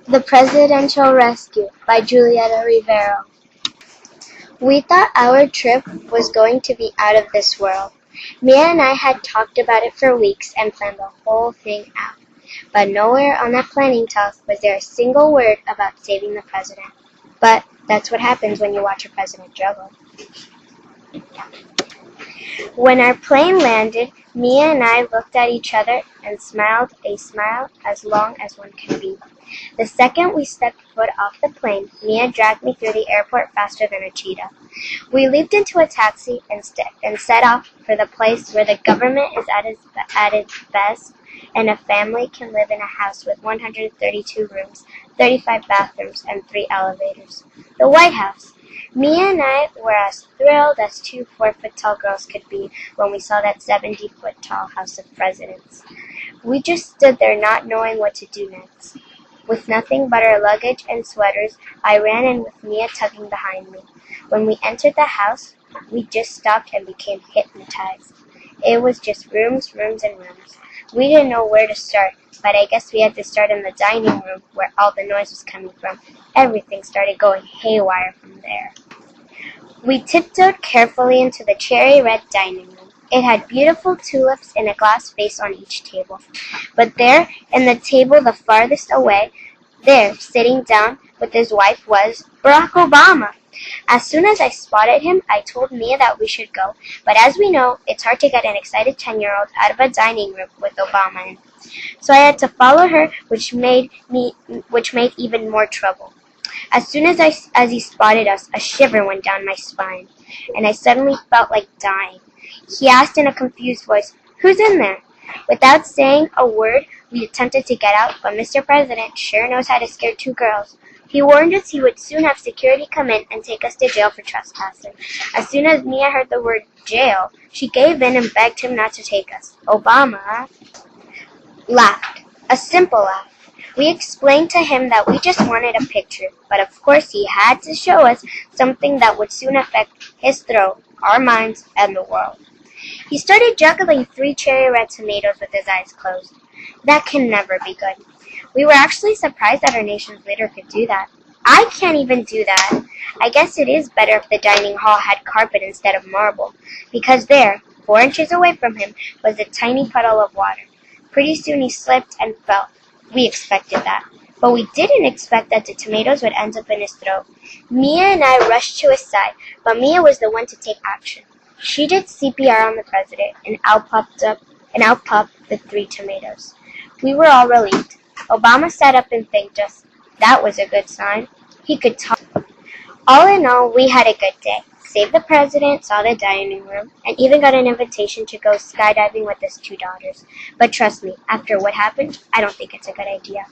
The Presidential Rescue by Julieta Rivero. We thought our trip was going to be out of this world. Mia and I had talked about it for weeks and planned the whole thing out. But nowhere on that planning talk was there a single word about saving the president. But that's what happens when you watch a president juggle. When our plane landed, Mia and I looked at each other and smiled a smile as long as one can be. The second we stepped foot off the plane, Mia dragged me through the airport faster than a cheetah. We leaped into a taxi and set off for the place where the government is at its best and a family can live in a house with 132 rooms, 35 bathrooms, and 3 elevators. The White House. Mia and I were as thrilled as two 4-foot-tall girls could be when we saw that 70-foot-tall House of Presidents. We just stood there not knowing what to do next. With nothing but our luggage and sweaters, I ran in with Mia tugging behind me. When we entered the house, we just stopped and became hypnotized. It was just rooms, rooms, and rooms. We didn't know where to start, but I guess we had to start in the dining room where all the noise was coming from. Everything started going haywire from there. We tiptoed carefully into the cherry red dining room. It had beautiful tulips in a glass vase on each table. But there, in the table the farthest away, there, sitting down with his wife, was Barack Obama. As soon as I spotted him, I told Mia that we should go. But as we know, it's hard to get an excited 10-year-old out of a dining room with Obama in. So I had to follow her, which made even more trouble. As soon as he spotted us, a shiver went down my spine, and I suddenly felt like dying. He asked in a confused voice, "Who's in there?" Without saying a word, we attempted to get out, but Mr. President sure knows how to scare two girls. He warned us he would soon have security come in and take us to jail for trespassing. As soon as Mia heard the word jail, she gave in and begged him not to take us. Obama laughed, a simple laugh. We explained to him that we just wanted a picture, but of course he had to show us something that would soon affect his throat, our minds, and the world. He started juggling 3 cherry red tomatoes with his eyes closed. That can never be good. We were actually surprised that our nation's leader could do that. I can't even do that. I guess it is better if the dining hall had carpet instead of marble, because there, 4 inches away from him, was a tiny puddle of water. Pretty soon he slipped and fell. We expected that. But we didn't expect that the tomatoes would end up in his throat. Mia and I rushed to his side, but Mia was the one to take action. She did CPR on the president, and out popped the 3 tomatoes. We were all relieved. Obama sat up and thanked us. That was a good sign. He could talk. All in all, we had a good day. Saved the president, saw the dining room, and even got an invitation to go skydiving with his 2 daughters. But trust me, after what happened, I don't think it's a good idea.